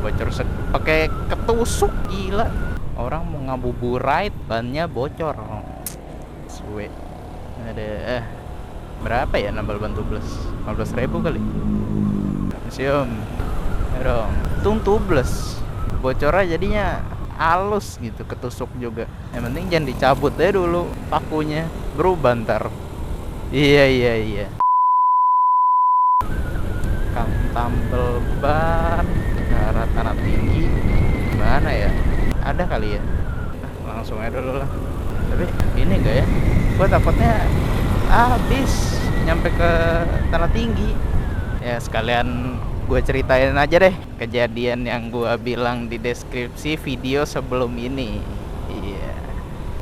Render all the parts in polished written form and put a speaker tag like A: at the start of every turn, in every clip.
A: bocor pakai ketusuk, gila. Orang mau ngabuburit bannya bocor. Suwe. Ada berapa ya nambal ban tubles? 15.000 kali. Museum. Ya dong. Tung tubles. Bocornya jadinya halus gitu, ketusuk juga. Yang penting jangan dicabut aja dulu pakunya, berubah ntar. Iya. Kang tambel ban ke arah tanah tinggi. Gimana ya? Ada kali ya? Langsung aja dulu lah. Tapi ini enggak ya? Gua takutnya habis nyampe ke tanah tinggi. Ya sekalian gue ceritain aja deh kejadian yang gue bilang di deskripsi video sebelum ini. Iya.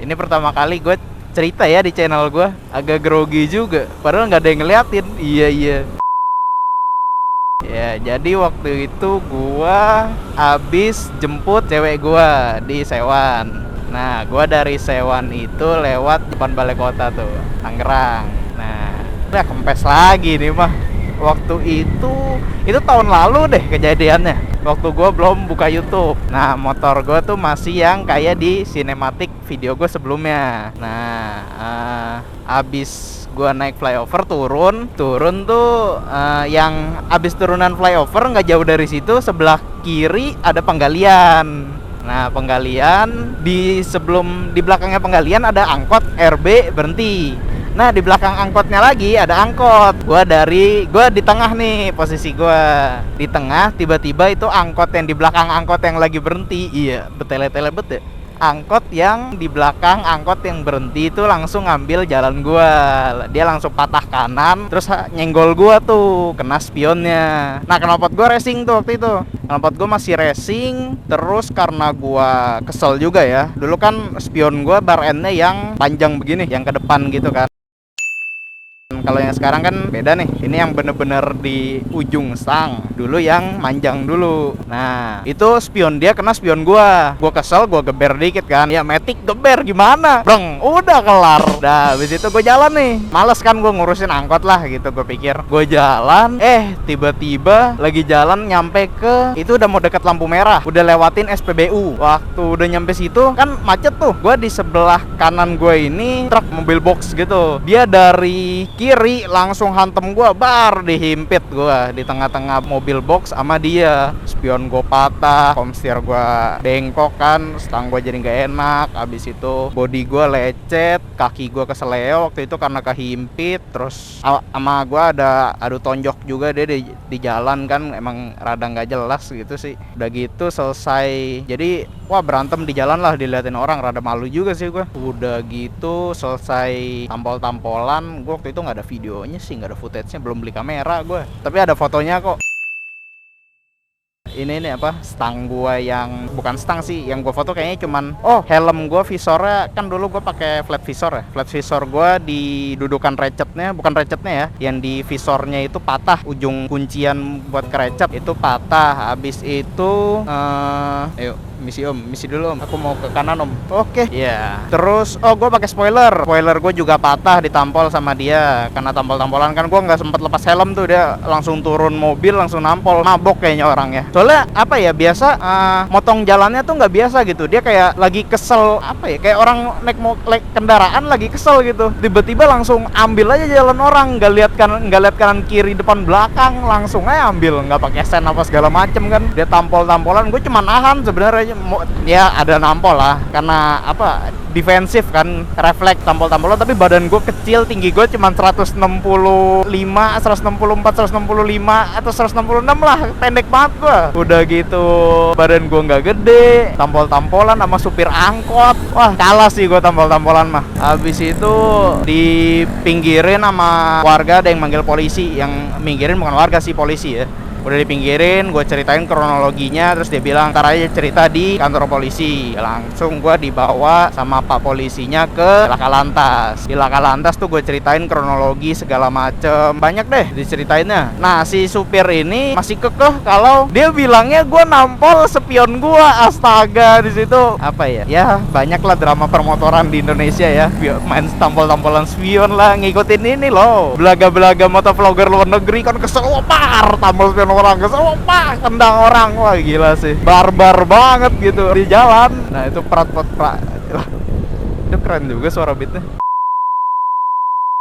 A: Ini pertama kali gue cerita ya di channel gue. Agak grogi juga, padahal nggak ada yang ngeliatin. Iya. Ya, jadi waktu itu gue abis jemput cewek gue di Sewan. Nah, gue dari Sewan itu lewat depan balai kota tuh, Tangerang. Nah, udah kempes lagi nih mah. Waktu itu tahun lalu deh kejadiannya. Waktu gue belum buka YouTube. Nah, motor gue tuh masih yang kayak di sinematik video gue sebelumnya. Nah, abis gue naik flyover turun tuh yang abis turunan flyover nggak jauh dari situ sebelah kiri ada penggalian. Nah, penggalian di belakangnya penggalian ada angkot RB berhenti. Nah, di belakang angkotnya lagi ada angkot. Gua di tengah nih, posisi gua di tengah. Tiba-tiba itu angkot yang di belakang angkot yang lagi berhenti. Iya, betele-tele bet ya. Angkot yang di belakang angkot yang berhenti itu langsung ngambil jalan gua. Dia langsung patah kanan, terus nyenggol gua tuh, kena spionnya. Nah, knalpot gua racing tuh waktu itu. Knalpot gua masih racing. Terus karena gua kesel juga ya. Dulu kan spion gua bar endnya yang panjang begini, yang ke depan gitu kan. Kalau yang sekarang kan beda nih. Ini yang bener-bener di ujung stang. Dulu yang manjang dulu. Nah, itu spion dia kena spion gua. Gua kesel, gua geber dikit kan. Ya metik geber gimana? Breng, udah kelar. Dah, habis itu gua jalan nih. Males kan gua ngurusin angkot lah gitu gua pikir. Gua jalan, tiba-tiba lagi jalan nyampe ke itu udah mau deket lampu merah. Udah lewatin SPBU. Waktu udah nyampe situ kan macet tuh. Gua di sebelah kanan gua ini truk mobil box gitu. Dia dari kiri langsung hantem gua, dihimpit gua di tengah-tengah mobil box sama dia. Spion gua patah, komstir gua bengkok kan, stang gua jadi nggak enak. Abis itu body gua lecet, kaki gua keseleo waktu itu karena kehimpit. Terus sama gua ada adu tonjok juga dia di jalan kan, emang rada nggak jelas gitu sih. Udah gitu selesai, jadi berantem di jalan lah, diliatin orang, rada malu juga sih gua. Udah gitu selesai tampol-tampolan, gua waktu itu nggak ada videonya sih, nggak ada footage-nya, belum beli kamera gue, tapi ada fotonya kok. Ini apa, stang gua yang bukan stang sih, yang gua foto kayaknya cuman helm gua, visornya kan dulu gua pakai flat visor ya. Flat visor gua di dudukan recetnya, bukan recetnya ya, yang di visornya itu patah, ujung kuncian buat kerecet itu patah. Habis itu ayo misi dulu om, aku mau ke kanan om. Oke. Iya. Terus gue pakai spoiler gue juga patah, ditampol sama dia. Karena tampol-tampolan kan gue nggak sempet lepas helm tuh, dia langsung turun mobil langsung nampol. Mabok kayaknya orangnya. Soalnya apa ya, biasa motong jalannya tuh nggak biasa gitu. Dia kayak lagi kesel, apa ya, kayak orang naik kendaraan lagi kesel gitu. Tiba-tiba langsung ambil aja jalan orang, nggak lihat kanan kiri depan belakang, langsung aja ambil, nggak pakai sen apa segala macem kan. Dia tampol-tampolan, gue cuma nahan sebenarnya. Ya ada nampol lah, karena apa, defensif kan, refleks tampol-tampolan. Tapi badan gue kecil, tinggi gue cuma 165, 164, 165 atau 166 lah, pendek banget gue. Udah gitu badan gue nggak gede, tampol-tampolan sama supir angkot, wah kalah sih gue tampol-tampolan mah. Habis itu dipinggirin sama warga, ada yang manggil polisi. Yang minggirin bukan warga sih, polisi ya. Udah dipinggirin, gue ceritain kronologinya, terus dia bilang ntar aja cerita di kantor polisi. Langsung gue dibawa sama pak polisinya ke Laka Lantas. Di Laka Lantas tuh gue ceritain kronologi segala macem, banyak deh diceritainnya. Nah, si supir ini masih kekeh kalau dia bilangnya gue nampol spion gue. Astaga, di situ apa ya? Ya banyak lah drama permotoran di Indonesia ya, main tampol-tampolan spion lah, ngikutin ini loh, belaga-belaga motovlogger luar negeri kan kesel, tampol spion orang ke sana, pak, tendang orang. Wah gila sih, barbar banget gitu di jalan. Nah itu itu keren juga suara beatnya.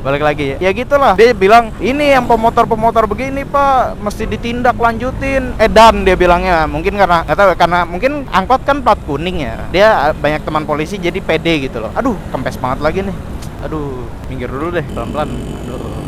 A: Balik lagi ya gitulah, dia bilang ini yang pemotor begini pak mesti ditindak lanjutin. Dan dia bilangnya mungkin karena nggak tahu ya, karena mungkin angkot kan plat kuning ya, dia banyak teman polisi jadi pede gitu loh. Aduh kempes banget lagi nih, aduh minggir dulu deh pelan-pelan. Aduh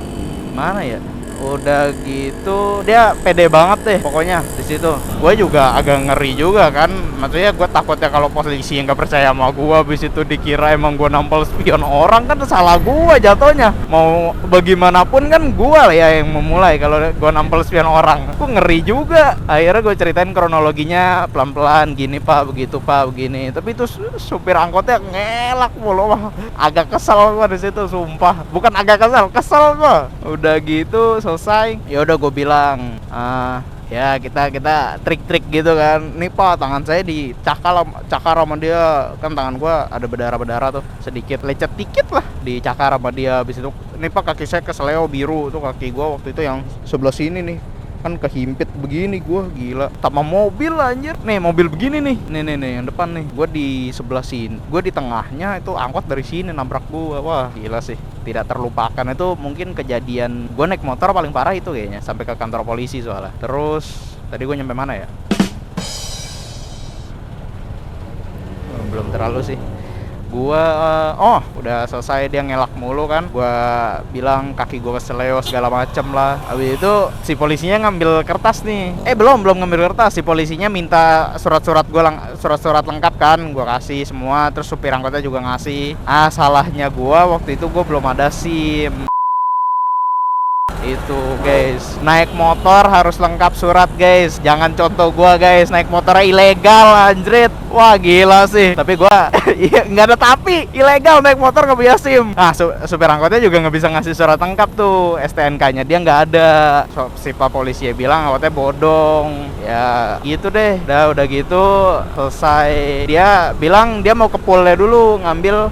A: mana ya, udah gitu dia pede banget deh pokoknya di situ. Gue juga agak ngeri juga kan, maksudnya gue takutnya kalau polisi yang nggak percaya sama gue, habis itu dikira emang gue nampol spion orang, kan salah gue jatuhnya. Mau bagaimanapun kan gue lah ya yang memulai kalau gue nampol spion orang. Gue ngeri juga. Akhirnya gue ceritain kronologinya pelan-pelan, gini pak, begitu pak, begini. Tapi itu supir angkotnya ngelak mulu. Agak kesel gue di situ sumpah. Bukan agak kesel gue. Udah gitu selesai, ya udah gue bilang ya kita trik-trik gitu kan. Nih pak, tangan saya dicakar sama dia, kan tangan gue ada berdarah tuh sedikit, lecet dikit lah, dicakar sama dia. Habis itu nih pak, kaki saya keseleo biru tuh, kaki gue waktu itu yang sebelah sini nih kan kehimpit begini. Gue gila sama mobil anjir. Nih mobil begini nih yang depan nih, gue di sebelah sini, gue di tengahnya, itu angkot dari sini nabrak gue. Wah gila sih, tidak terlupakan. Itu mungkin kejadian gue naik motor paling parah itu kayaknya, sampai ke kantor polisi soalnya. Terus tadi gue nyampe mana ya? Belum terlalu sih. Gua udah selesai, dia ngelak mulu kan. Gua bilang kaki gua keseleo segala macem lah. Habis itu si polisinya ngambil kertas nih. Belum ngambil kertas. Si polisinya minta surat-surat lengkap kan. Gua kasih semua, terus supir angkotnya juga ngasih. Salahnya gua waktu itu gua belum ada SIM. Itu guys, naik motor harus lengkap surat guys. Jangan contoh gua guys, naik motornya ilegal anjrit. Wah gila sih. Tapi gua nggak ada tapi, ilegal naik motor nggak punya SIM. Nah supir angkotnya juga nggak bisa ngasih surat lengkap tuh, STNK-nya dia nggak ada. Si pak polisi bilang angkotnya bodong. Ya gitu deh. Udah gitu selesai. Dia bilang dia mau ke poolnya dulu ngambil.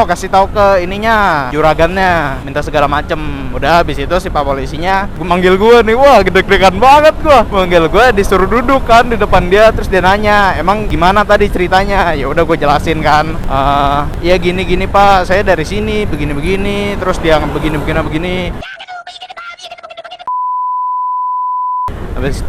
A: Kasih tahu ke ininya, juragannya, minta segala macem. Udah habis itu si pak polisinya manggil gue nih. Wah gede-gedekan banget gue. Manggil gue, disuruh duduk kan di depan dia. Terus dia nanya, emang gimana tadi ceritanya? Ya udah gue jelasin kan. Ya gini pak, saya dari sini begini. Terus dia begini. Habis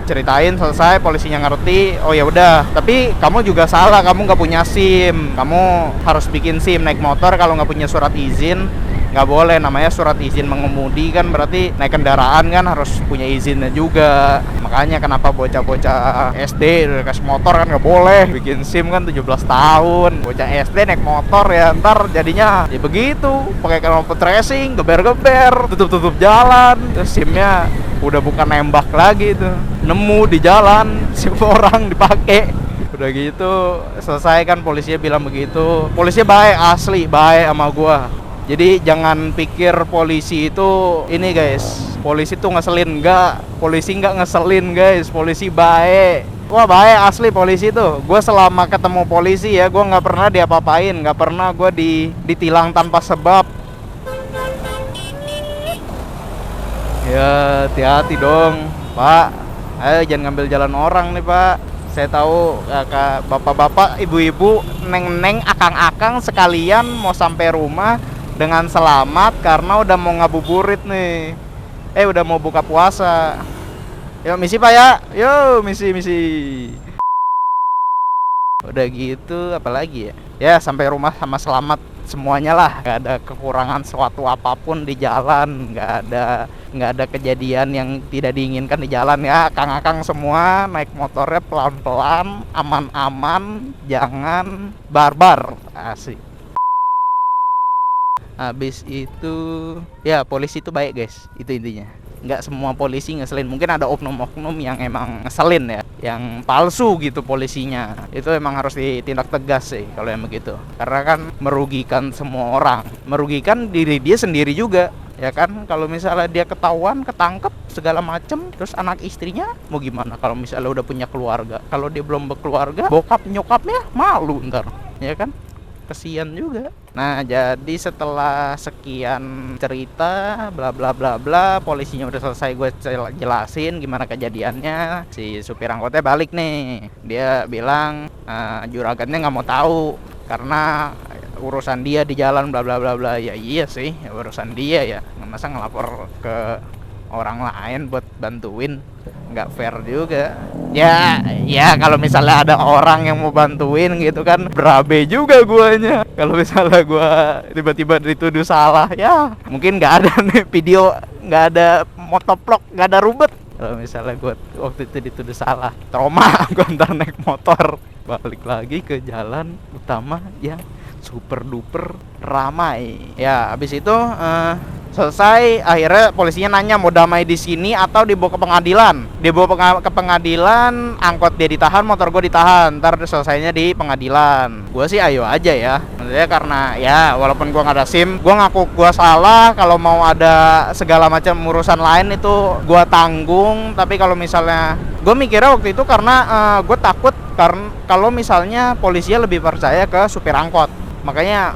A: ceritain selesai, polisinya ngerti. Oh ya udah, tapi kamu juga salah, kamu nggak punya SIM. Kamu harus bikin SIM naik motor. Kalau nggak punya surat izin nggak boleh. Namanya surat izin mengemudi kan, berarti naik kendaraan kan harus punya izinnya juga. Makanya kenapa bocah-bocah SD kasih motor kan nggak boleh. Bikin SIM kan 17 tahun. Bocah SD naik motor ya ntar jadinya ya begitu, pakai knalpot racing, geber-geber, tutup jalan. Terus SIM-nya udah bukan nembak lagi tuh, nemu di jalan SIM orang dipakai. Udah gitu selesai kan, polisinya bilang begitu. Polisinya baik, asli baik sama gua. Jadi jangan pikir polisi itu ini guys, polisi tuh ngeselin. Enggak, polisi nggak ngeselin guys, polisi baik. Wah baik asli polisi tuh. Gue selama ketemu polisi ya, gue nggak pernah diapa-apain, nggak pernah gue ditilang tanpa sebab. Ya hati-hati dong pak, ayo jangan ngambil jalan orang nih pak. Saya tahu kakak, bapak-bapak, ibu-ibu, neng-neng, akang-akang sekalian mau sampai rumah dengan selamat karena udah mau ngabuburit nih. Udah mau buka puasa. Yuk misi pak ya. Yuk misi. Udah gitu apalagi ya. Ya sampai rumah sama selamat semuanya lah. Gak ada kekurangan suatu apapun di jalan. Gak ada kejadian yang tidak diinginkan di jalan ya. Akang-akang semua naik motornya pelan-pelan, aman-aman, jangan barbar. Asik. Habis itu ya polisi itu baik guys, itu intinya. Nggak semua polisi ngeselin, mungkin ada oknum-oknum yang emang ngeselin ya, yang palsu gitu polisinya. Itu emang harus ditindak tegas sih kalau yang begitu, karena kan merugikan semua orang, merugikan diri dia sendiri juga ya kan. Kalau misalnya dia ketahuan, ketangkep segala macem, terus anak istrinya mau gimana kalau misalnya udah punya keluarga? Kalau dia belum berkeluarga, bokap nyokapnya malu ntar ya kan. kesian juga. Nah, jadi setelah sekian cerita bla bla bla bla, polisinya udah selesai gue jelasin gimana kejadiannya. Si supir angkotnya balik nih. Dia bilang juragannya nggak mau tahu karena urusan dia di jalan bla bla bla bla. Ya iya sih, urusan dia ya. Masa ngelapor ke orang lain buat bantuin, nggak fair juga. Ya kalau misalnya ada orang yang mau bantuin gitu kan, berabe juga guanya. Kalau misalnya gua tiba-tiba dituduh salah, ya mungkin nggak ada nih video, nggak ada motovlog, nggak ada rubet. Kalau misalnya gua waktu itu dituduh salah, trauma gua ntar naik motor balik lagi ke jalan utama yang super duper ramai. Ya abis itu selesai, akhirnya polisinya nanya mau damai di sini atau dibawa ke pengadilan. Dibawa ke pengadilan, angkot dia ditahan, motor gue ditahan. Ntar selesainya di pengadilan. Gue sih ayo aja ya. Maksudnya karena ya walaupun gue nggak ada SIM, gue ngaku gue salah. Kalau mau ada segala macam urusan lain itu gue tanggung. Tapi kalau misalnya gue mikirnya waktu itu karena gue takut karena kalau misalnya polisinya lebih percaya ke supir angkot. Makanya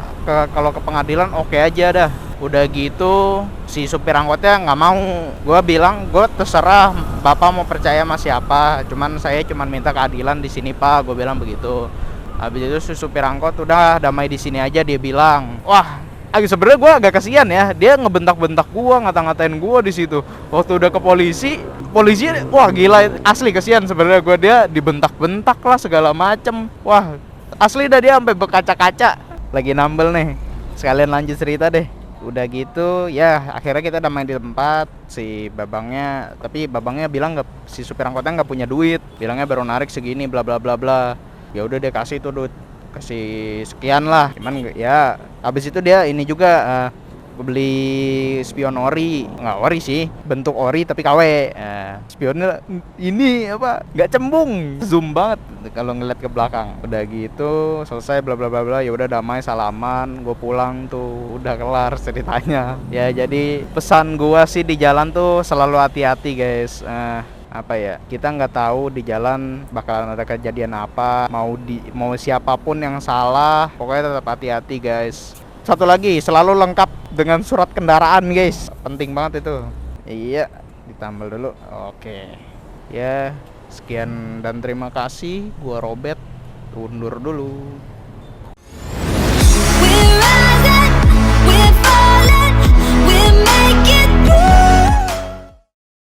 A: kalau ke pengadilan oke aja dah. Udah gitu si supir angkotnya nggak mau. Gue bilang gue terserah bapak mau percaya sama siapa, saya cuma minta keadilan di sini pak, gue bilang begitu. Habis itu si supir angkot udah damai di sini aja, dia bilang. Wah, sebenarnya gue agak kasihan ya, dia ngebentak-bentak gue, ngata-ngatain gue di situ. Waktu udah ke polisi wah gila, asli kasihan sebenarnya gue, dia dibentak-bentak lah segala macem. Wah asli dah, dia sampai berkaca-kaca. Lagi nambel nih, sekalian lanjut cerita deh. Udah gitu ya akhirnya kita damai di tempat. Si babangnya, tapi babangnya bilang si supir angkotnya nggak punya duit, bilangnya baru narik segini bla bla bla bla. Ya udah dia kasih tuh duit, kasih sekian lah. Cuman ya abis itu dia ini juga beli spion ori, nggak ori sih, bentuk ori tapi KW. Spionnya ini apa, nggak cembung, zoom banget kalau ngeliat ke belakang. Udah gitu selesai bla bla bla bla, ya udah damai, salaman, gue pulang tuh, udah kelar ceritanya. Ya jadi pesan gua sih di jalan tuh selalu hati-hati guys. Apa ya, kita nggak tahu di jalan bakalan ada kejadian apa, mau siapapun yang salah, pokoknya tetap hati-hati guys. Satu lagi, selalu lengkap dengan surat kendaraan guys, penting banget itu. Iya, ditambal dulu. Oke. Ya, sekian dan terima kasih. Gua Robert, undur dulu.